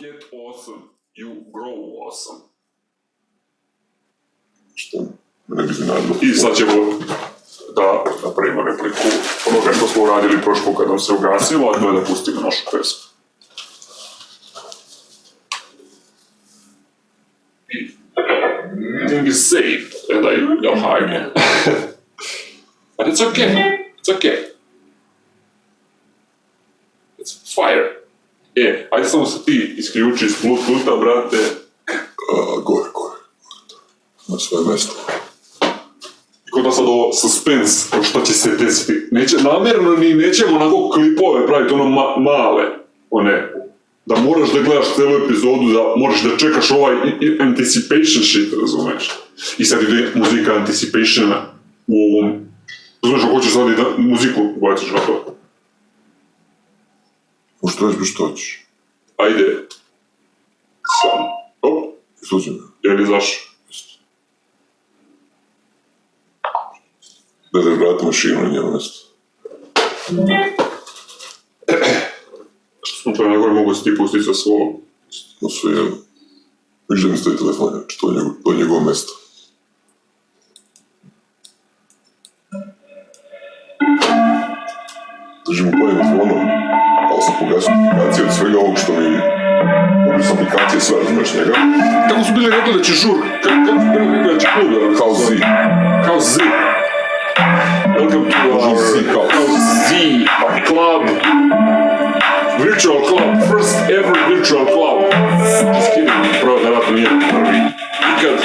get awesome, you grow awesome. Što ne bi znadilo. I sad ćemo da napravimo repliku onoga što smo uradili prošlo kad nam se ugasilo, a to je da pustimo našu pesmu. Everything is saved, and I'll hide it. But it's okay, it's okay. It's fire. Ajde samo se ti isključi iz Bluetootha, brate. Gore. Na svoje mjesto. I kod nas sad ovo suspense, što će se desiti. Namjerno ni nećemo onako klipove praviti, male, one. Da moraš da gledaš celu epizodu, da moraš da čekaš ovaj anticipation shit, razumeš? I sad ide muzika anticipationa u ovom. Razumeš, ako hoćeš sad i da muziku ubaciš na to. Možda reći što hoćeš. Ajde. Sam. Op. Slučaj me. Je li zašao? Da vrati mašinu na njeno mjesto. Što smo to najgore mogu se ti pustiti sa svojom? No sve jedno. Viš da mi stoji telefon, znači to je njegovo mjesto. Držim upaljeno zvonom, ali sam pogasio aplikacije od svega ovog što mi... Ubio sam aplikacije sve, razumiješ njega. Kako su bili rekli da će žur? Kako su bili rekli da će klub da nam... Kao Z. Kao Z. Welcome to our Z club. Virtual club. First ever virtual club. Just kidding. Pravo da vratno nije prvi. Nikad.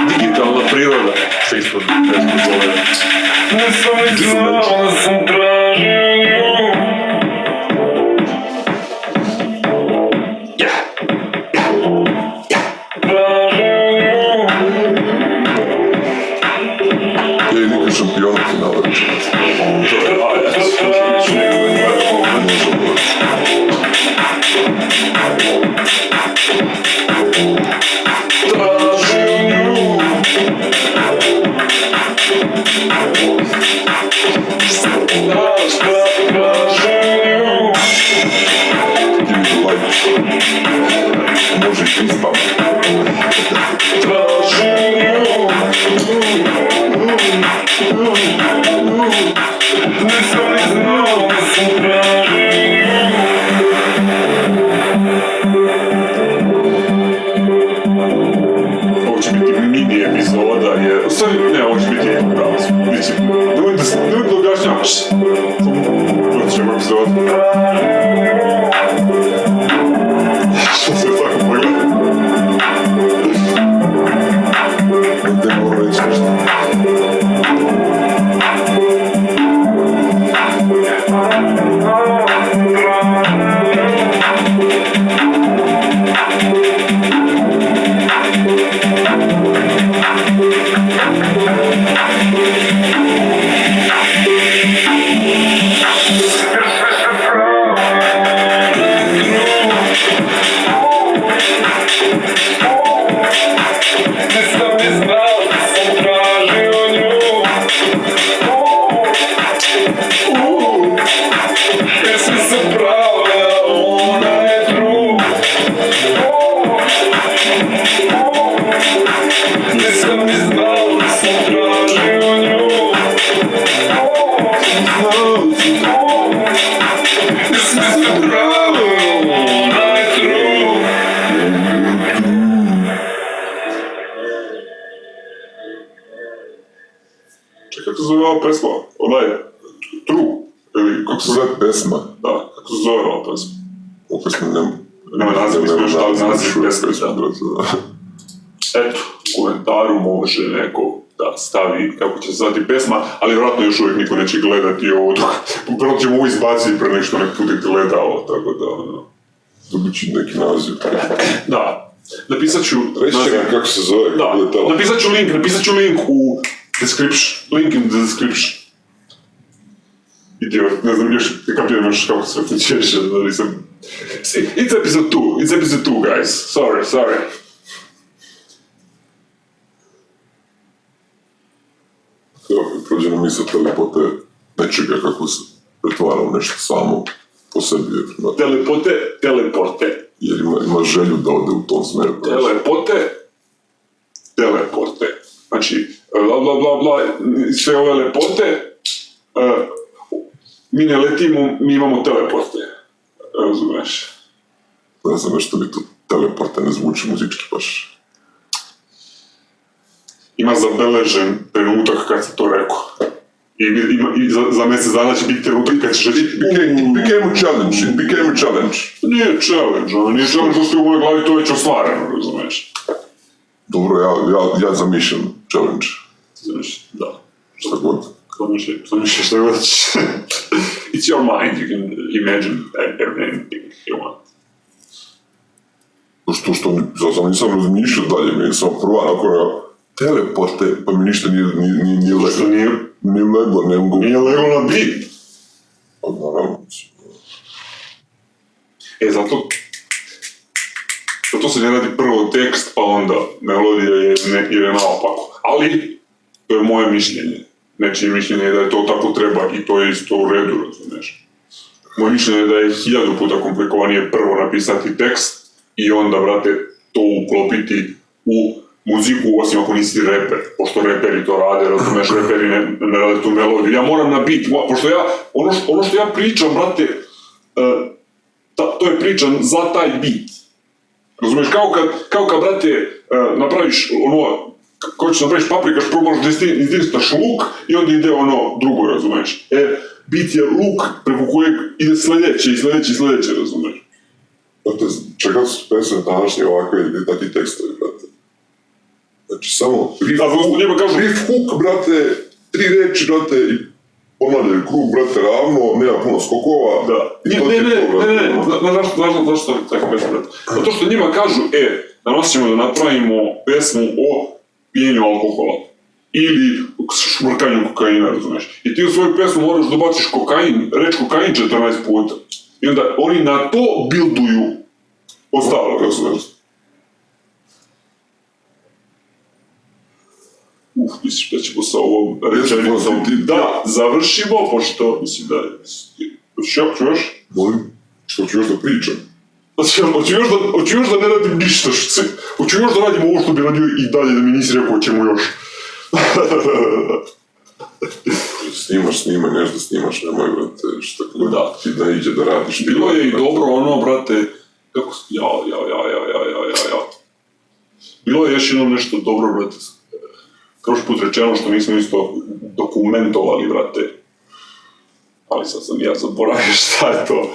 Digitalna priroda. Se ispod nešto zove. Ne sam znao da sam tražio nju. Je i nikad šampiona finala rečenac. Može i ti spam. Ovo će biti mini epizoda, jer... U stvari, ne, ovo će biti pravo. Nemoj da objašnjavaš. Ovo ćemo epizodu. Što se tako pogleda? Ne moram reći nešto. Kako se zove ova pesma? Ona je True, ili Kako se zove pesma? Da, kako se zove ova pesma? Ovo pesma nema... Nema naziv, mislim još da naziv pesma. Eto, u komentaru može neko da stavi kako će se zvati pesma, ali vjerojatno još uvijek niko neće gledati ovo dok... Prvo ćemo ovo izbaciti pre nek što nek bude gledao, tako da... Dobit ću neki naziv. Da, napisat ću... Reći će nam kako se zove. Da, napisat ću link u description, link in the description. Idiot, ne znam još, kapiram još kako se pričeš, da nisam... It's episode 2, guys, sorry. Evo, kad prođe na misl telepote, nečega kako se pretvara u nešto samo po sebi. Teleporte. Jer ima želju da ode u tom smeru. Teleporte. Znači, bla, sve ove lepote, mi ne letimo, mi imamo teleporte. Razumeš? Ne znam što mi tu teleporte ne zvuči muzički baš. Ima zabeležen trenutak kad si to rekao. I za mjesec dana će biti trenutak kad ćeš reći... It became a challenge. Nije challenge, što je u mojoj glavi to već ostvareno, razumeš? Dobro, ja zamišljam challenge. Znaš, da. Šta god. Zamišljaj šta god. It's your mind, you can imagine anything you want. Što nisam razmišljao dalje, mi sam prva nakon teleporte, pa mi ništa nije leglo. Što nije? Nije leglo, ne mogu... Nije leglo na bit. Pa naravno. Zato se ne radi prvo tekst, pa onda melodija je naopako. Ali, to je moje mišljenje. Nečije mišljenje je da je to tako treba i to je isto u redu, razumiješ. Moje mišljenje je da je 1000 puta komplikovanije prvo napisati tekst i onda, brate, to uklopiti u muziku, osim ako nisi reper, pošto reperi to rade, razumiješ, reperi ne rade tu melodiju. Ja moram na beat, pošto ja, ono što ja pričam, brate, to je pričan za taj beat. Razumiješ, kao kad, brate, napraviš ono, ko ćeš napraviš paprikaš, probaš da izdistaš luk i onda ide ono drugo, razumiješ. Beat je luk preko kojeg ide sljedeće, razumiješ. Brate, čekaj su pesme današnje ovakve ili takvi tekstovi, brate. Znači, samo riff hook, brate, 3 reči, brate, i ponavljaju krug, brate, ravno, nema puno skokova. Da. Ne, zašto tako pesme, brate? Zato što njima kažu, danas ćemo da napravimo pesmu o pijenju alkohola. Ili šmrkanju kokaina, razumiješ. I ti u svoju pesmu moraš da baciš reč kokain 14 puta. I onda oni na to bilduju ostalo, razumiješ. Misliš da ćemo sa ovom rečenicom da završimo, pošto mislim da je... Hoću još? Molim, što ću još da pričam? Hoću još da ne radim ništa, hoću još da radim ovo što bi radio i dalje, da mi nisi rekao o čemu još. Snimaj, nešto snimaš, nemoj, brate, što kako ti da iđe da radiš. Bilo je i dobro ono, brate, kako... Bilo je još jedno nešto dobro, brate, prošli put rečeno što nismo isto dokumentovali, brate. Ali sad sam ja zaboravio šta je to.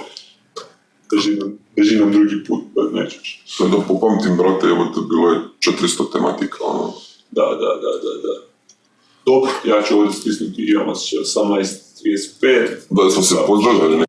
Drži nam drugi put, nećeš. Sad da popamtim, brate, evo te bilo je 400 tematika, ono. Da. Dobro, ja ću ovdje stisnuti, imam vas 18:35. Da smo se pozdravljali, ne?